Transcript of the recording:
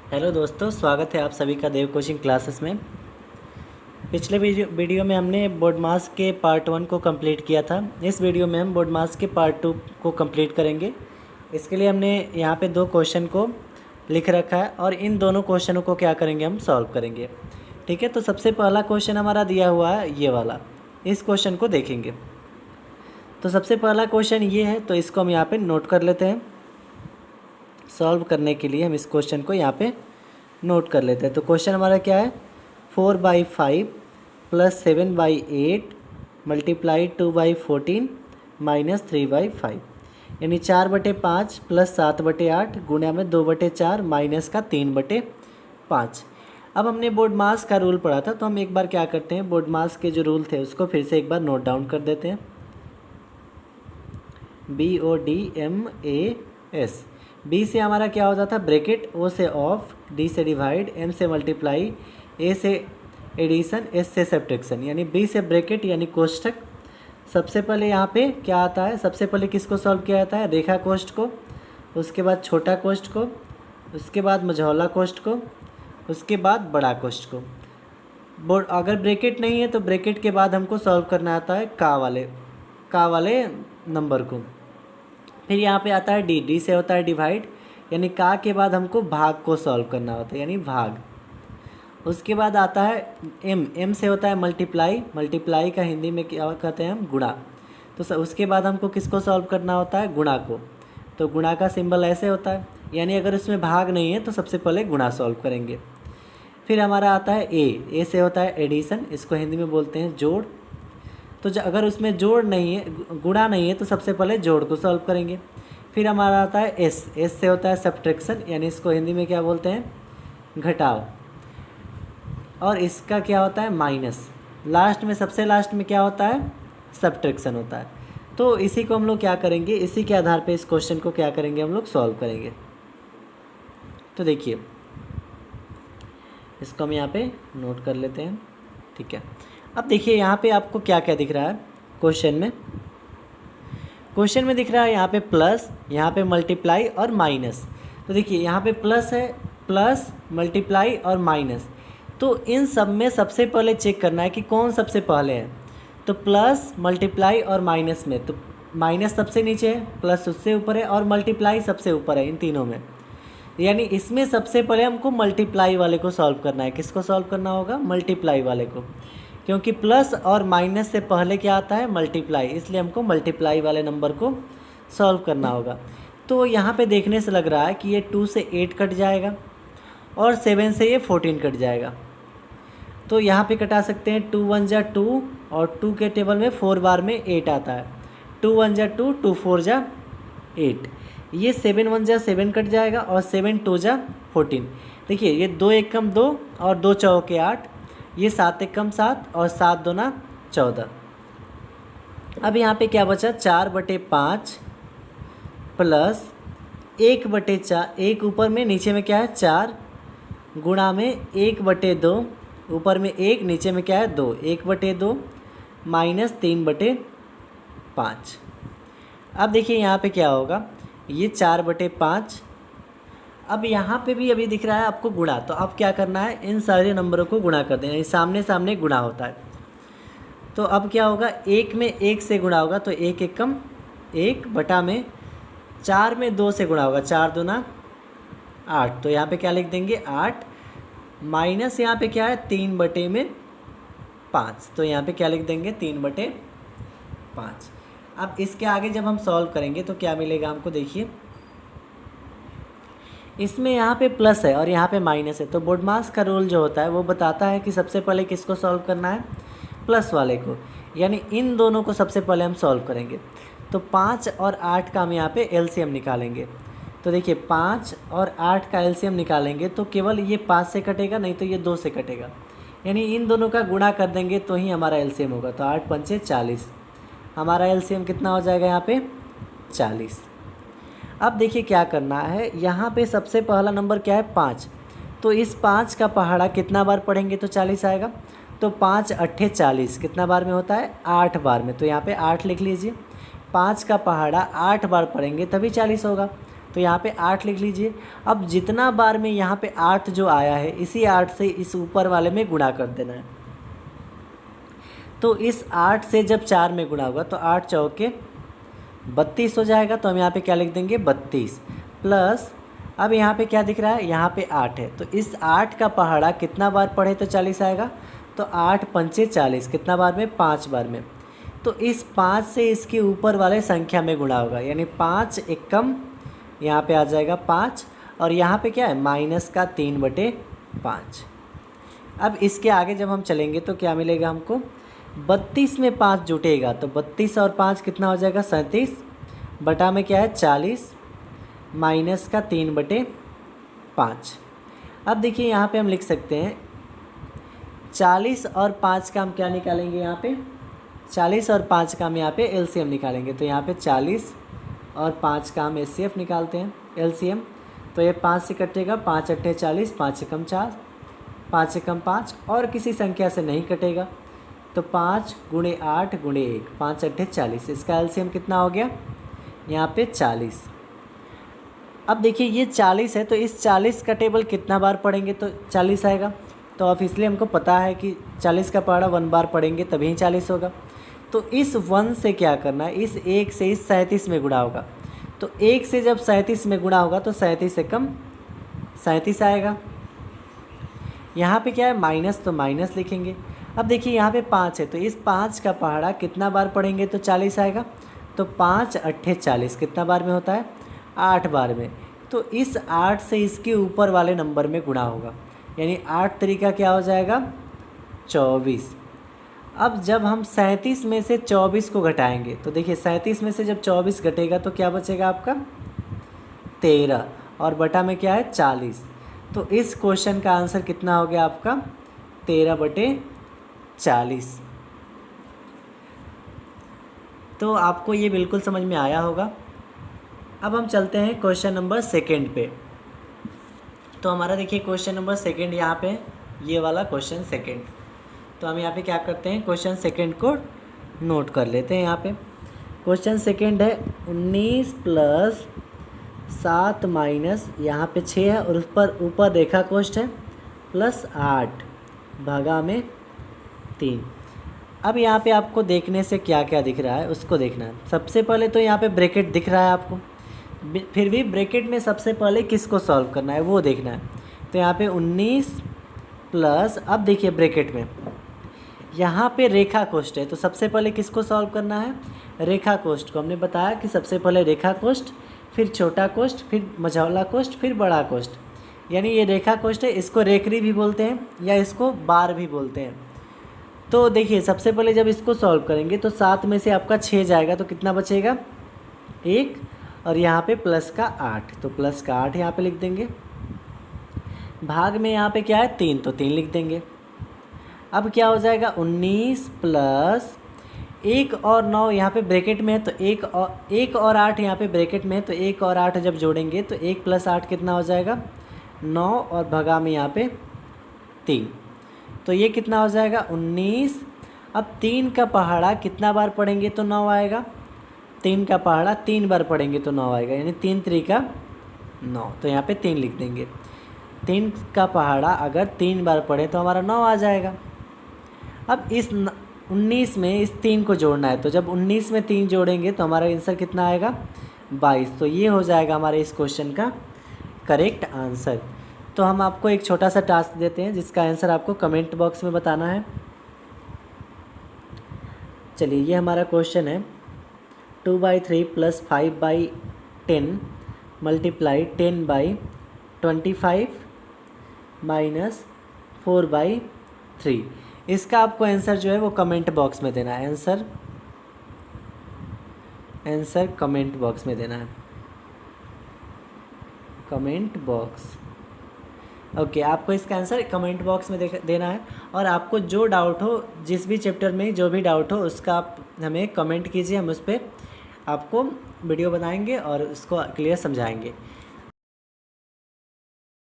Hello दोस्तों, स्वागत है आप सभी का देव कोचिंग क्लासेस में। पिछले वीडियो में हमने बोर्ड मास के पार्ट 1 को कंप्लीट किया था। इस वीडियो में हम बोर्ड मास के पार्ट 2 को कंप्लीट करेंगे। इसके लिए हमने यहाँ पे 2 क्वेश्चन को लिख रखा है और इन दोनों क्वेश्चनों को क्या करेंगे, हम सॉल्व करेंगे। ठीक है, तो सबसे पहला क्वेश्चन हमारा दिया हुआ है ये वाला। इस क्वेश्चन को देखेंगे। तो सबसे पहला क्वेश्चन ये है, तो इसको हम यहाँ पर नोट कर लेते हैं। सॉल्व करने के लिए हम इस क्वेश्चन को यहाँ पे नोट कर लेते हैं। तो क्वेश्चन हमारा क्या है, 4/5 प्लस 7/8 मल्टीप्लाई 2/14 माइनस 3/5, यानी 4/5 प्लस 7/8 गुणा में 2/4 माइनस का 3/5। अब हमने बोर्ड मास का रूल पढ़ा था, तो हम एक बार क्या करते हैं, बोर्ड मास के जो रूल थे उसको फिर से एक बार नोट डाउन कर देते हैं। BODMAS, बी से हमारा क्या होता था ब्रैकेट, ओ से ऑफ, डी से डिवाइड, एम से मल्टीप्लाई, ए से एडिशन, एस से सब्ट्रैक्शन, यानी बी से ब्रैकेट यानी कोष्ठक। सबसे पहले यहाँ पे क्या आता है, सबसे पहले किसको सॉल्व किया जाता है, रेखा कोष्ठ को, उसके बाद छोटा कोष्ठ को, उसके बाद मझौला कोष्ठ को, उसके बाद बड़ा कोष्ठ को। बोर्ड अगर ब्रैकेट नहीं है तो ब्रैकेट के बाद हमको सॉल्व करना आता है का वाले नंबर को। फिर यहाँ पे आता है डी, डी से होता है डिवाइड, यानी का के बाद हमको भाग को सॉल्व करना होता है, यानी भाग। उसके बाद आता है एम, एम से होता है मल्टीप्लाई, मल्टीप्लाई का हिंदी में क्या कहते हैं हम, गुणा। तो उसके बाद हमको किसको सॉल्व करना होता है, गुणा को। तो गुणा का सिंबल ऐसे होता है, यानी अगर इसमें भाग नहीं है तो सबसे पहले गुणा सॉल्व करेंगे। फिर हमारा आता है ए, से होता है एडिशन, इसको हिंदी में बोलते हैं जोड़। तो अगर उसमें जोड़ नहीं है, गुणा नहीं है, तो सबसे पहले जोड़ को सॉल्व करेंगे। फिर हमारा आता है एस, से होता है सब्ट्रैक्शन, यानी इसको हिंदी में क्या बोलते हैं, घटाव। और इसका क्या होता है, माइनस। लास्ट में, सबसे लास्ट में क्या होता है, सब्ट्रैक्शन होता है। तो इसी को हम लोग क्या करेंगे, इसी के आधार पे इस क्वेश्चन को क्या करेंगे, हम लोग सॉल्व करेंगे। तो देखिए, इसको हम यहाँ पे नोट कर लेते हैं। ठीक है, अब देखिए यहाँ पे आपको क्या क्या दिख रहा है क्वेश्चन में। क्वेश्चन में दिख रहा है यहाँ पे प्लस, यहाँ पे मल्टीप्लाई और माइनस। तो देखिए यहाँ पे प्लस है, प्लस मल्टीप्लाई और माइनस। तो इन सब में सबसे पहले चेक करना है कि कौन सबसे पहले है। तो प्लस, मल्टीप्लाई और माइनस में तो माइनस सबसे नीचे है, प्लस उससे ऊपर है और मल्टीप्लाई सबसे ऊपर है इन तीनों में। यानी इसमें सबसे पहले हमको मल्टीप्लाई वाले को सॉल्व करना है। किसको सॉल्व करना होगा, मल्टीप्लाई वाले को, क्योंकि प्लस और माइनस से पहले क्या आता है, मल्टीप्लाई, इसलिए हमको मल्टीप्लाई वाले नंबर को सॉल्व करना होगा। तो यहाँ पे देखने से लग रहा है कि ये 2 से 8 कट जाएगा और 7 से ये 14 कट जाएगा। तो यहाँ पे कटा सकते हैं, 2 1 जा 2 और 2 के टेबल में 4 बार में 8 आता है। 2 1 जा 2, 2 4 जा 8। ये 7 1 जा 7 कट जाएगा और 7 2 जा 14। देखिए ये 2 1 कम 2 और 2 चौके 8, ये 7 1 कम 7 और 7 2 ना 14। अब यहाँ पे क्या बचा, 4/5 प्लस 1/4, 1 ऊपर में नीचे में क्या है 4, गुणा में 1/2, ऊपर में 1 नीचे में क्या है 2, 1/2 माइनस 3/5। अब देखिए यहाँ पे क्या होगा, ये 4/5। अब यहाँ पे भी अभी दिख रहा है आपको गुणा, तो अब क्या करना है, इन सारे नंबरों को गुणा कर देना, सामने सामने गुणा होता है। तो अब क्या होगा, 1 में 1 से गुणा होगा तो 1 1 कम 1 बटा में 4 में 2 से गुणा होगा, 4 2 ना 8। तो यहाँ पे क्या लिख देंगे 8 माइनस यहाँ पे क्या है 3/5। तो यहाँ पे क्या लिख देंगे 3/5। अब इसके आगे जब हम सॉल्व करेंगे तो क्या मिलेगा हमको, देखिए इसमें यहाँ पे प्लस है और यहाँ पे माइनस है। तो बोर्ड मास का रूल जो होता है वो बताता है कि सबसे पहले किसको सॉल्व करना है, प्लस वाले को, यानी इन दोनों को सबसे पहले हम सॉल्व करेंगे। तो 5 और 8 का हम यहाँ पे एलसीएम निकालेंगे। तो देखिए 5 और 8 का एलसीएम निकालेंगे तो केवल ये 5 से कटेगा, नहीं तो ये 2 से कटेगा, यानी इन दोनों का गुणा कर देंगे तो ही हमारा एलसीएम होगा। तो 8 पंचे 40, हमारा एलसीएम कितना हो जाएगा यहाँ पे 40। अब देखिए क्या करना है, यहाँ पे सबसे पहला नंबर क्या है 5। तो इस 5 का पहाड़ा कितना बार पढ़ेंगे तो 40 आएगा। तो 5 8 40 कितना बार में होता है, 8 बार में। तो यहाँ पे 8 लिख लीजिए। 5 का पहाड़ा 8 बार पढ़ेंगे तभी 40 होगा। तो यहाँ पे 8 लिख लीजिए। अब जितना बार में यहाँ पे 8 जो आया है, इसी 8 से इस ऊपर वाले में गुणा कर देना है। तो इस 8 से जब 4 में गुणा होगा तो 8 चौके 32 हो जाएगा। तो हम यहाँ पे क्या लिख देंगे 32 प्लस, अब यहाँ पे क्या दिख रहा है, यहाँ पे 8 है, तो इस 8 का पहाड़ा कितना बार पढ़े तो 40 आएगा। तो 8 पंचे 40, कितना बार में, 5 बार में। तो इस 5 से इसके ऊपर वाले संख्या में गुणा होगा, यानी 5 एकम यहाँ पे आ जाएगा 5, और यहाँ पे क्या है माइनस का 3/5। अब इसके आगे जब हम चलेंगे तो क्या मिलेगा हमको, 32 में 5 जुटेगा तो 32 और 5 कितना हो जाएगा 37, बटा में क्या है 40, माइनस का 3/5। अब देखिए यहाँ पे हम लिख सकते हैं 40 और 5 का हम क्या निकालेंगे, यहाँ पे 40 और 5 का हम यहाँ पे एलसीएम निकालेंगे। तो यहाँ पे 40 और 5 का हम एचसीएफ निकालते हैं एलसीएम। तो ये 5 से कटेगा, 5 अट्ठे 40, 5 एकम 4, 5 एकम 5, और किसी संख्या से नहीं कटेगा। तो 5 गुणे 8 गुणे 1, 5 अट्ठे 40, इसका एलसीएम कितना हो गया यहाँ पे 40। अब देखिए ये 40 है, तो इस 40 का टेबल कितना बार पढ़ेंगे तो 40 आएगा। तो अब इसलिए हमको पता है कि 40 का पहाड़ा 1 बार पढ़ेंगे तभी 40 होगा। तो इस 1 से क्या करना है, इस 1 से इस 37 में गुणा होगा। तो 1 से जब 37 में गुणा होगा तो 37 एकम 37 आएगा। यहाँ पे क्या है माइनस, तो माइनस लिखेंगे। अब देखिए यहाँ पे 5 है, तो इस 5 का पहाड़ा कितना बार पढ़ेंगे तो 40 आएगा। तो 5 अट्ठे 40 कितना बार में होता है 8 बार में। तो इस 8 से इसके ऊपर वाले नंबर में गुणा होगा, यानी 8 तरीका क्या हो जाएगा 24। अब जब हम 37 में से 24 को घटाएंगे तो देखिए 37 में से जब 24 घटेगा तो क्या बचेगा आपका 13, और बटा में क्या है 40। तो इस क्वेश्चन का आंसर कितना हो गया आपका 13/40। तो आपको ये बिल्कुल समझ में आया होगा। अब हम चलते हैं क्वेश्चन नंबर 2 पे। तो हमारा देखिए क्वेश्चन नंबर 2 यहाँ पे, ये वाला क्वेश्चन 2। तो हम यहाँ पे क्या करते हैं, क्वेश्चन 2 को नोट कर लेते हैं। यहाँ पे क्वेश्चन 2 है 19 + 7 माइनस यहाँ पे 6 है, और उस पर ऊपर रेखा कोष्ठ है +8 भागा में 3। अब यहाँ पे आपको देखने से क्या क्या दिख रहा है उसको देखना है। सबसे पहले तो यहाँ पे ब्रैकेट दिख रहा है आपको, फिर भी ब्रैकेट में सबसे पहले किसको सॉल्व करना है वो देखना है। तो यहाँ पे 19 प्लस, अब देखिए ब्रैकेट में यहाँ पे रेखा कोष्ठ है, तो सबसे पहले किसको सॉल्व करना है रेखा कोष्ठ को। हमने बताया कि सबसे पहले रेखा कोष्ठ, फिर छोटा कोष्ठ, फिर मझौला कोष्ठ, फिर बड़ा कोष्ठ, यानी ये रेखा कोष्ठ है। इसको रेखरी भी बोलते हैं या इसको बार भी बोलते हैं। तो देखिए सबसे पहले जब इसको सॉल्व करेंगे तो 7 में से आपका 6 जाएगा तो कितना बचेगा 1, और यहाँ पे प्लस का 8, तो प्लस का 8 यहाँ पे लिख देंगे। भाग में यहाँ पे क्या है 3, तो 3 लिख देंगे। अब क्या हो जाएगा 19 प्लस 1 और 9 यहाँ पे ब्रैकेट में है, तो 1 और 8 यहाँ पे ब्रैकेट में है, तो 1 और 8 जब जोड़ेंगे तो 1 + 8 कितना हो जाएगा 9, और भगा में यहाँ पे 3, तो ये कितना हो जाएगा 19। अब 3 का पहाड़ा कितना बार पढ़ेंगे तो 9 आएगा, 3 का पहाड़ा 3 बार पढ़ेंगे तो 9 आएगा, यानी 3 तरीका 9, तो यहाँ पे 3 लिख देंगे। 3 का पहाड़ा अगर 3 बार पढ़े तो हमारा 9 आ जाएगा। अब इस 19 में इस 3 को जोड़ना है, तो जब 19 में 3 जोड़ेंगे तो हमारा आंसर कितना आएगा 22। तो ये हो जाएगा हमारे इस क्वेश्चन का करेक्ट आंसर। तो हम आपको एक छोटा सा टास्क देते हैं जिसका आंसर आपको कमेंट बॉक्स में बताना है। चलिए ये हमारा क्वेश्चन है 2/3 + 5/10 मल्टीप्लाई 10/25 माइनस 4/3। इसका आपको आंसर जो है वो कमेंट बॉक्स में देना है। आंसर कमेंट बॉक्स में देना है, कमेंट बॉक्स। ओके, आपको इसका आंसर कमेंट बॉक्स में देना है। और आपको जो डाउट हो, जिस भी चैप्टर में जो भी डाउट हो उसका आप हमें कमेंट कीजिए, हम उस पर आपको वीडियो बनाएंगे और उसको क्लियर समझाएंगे।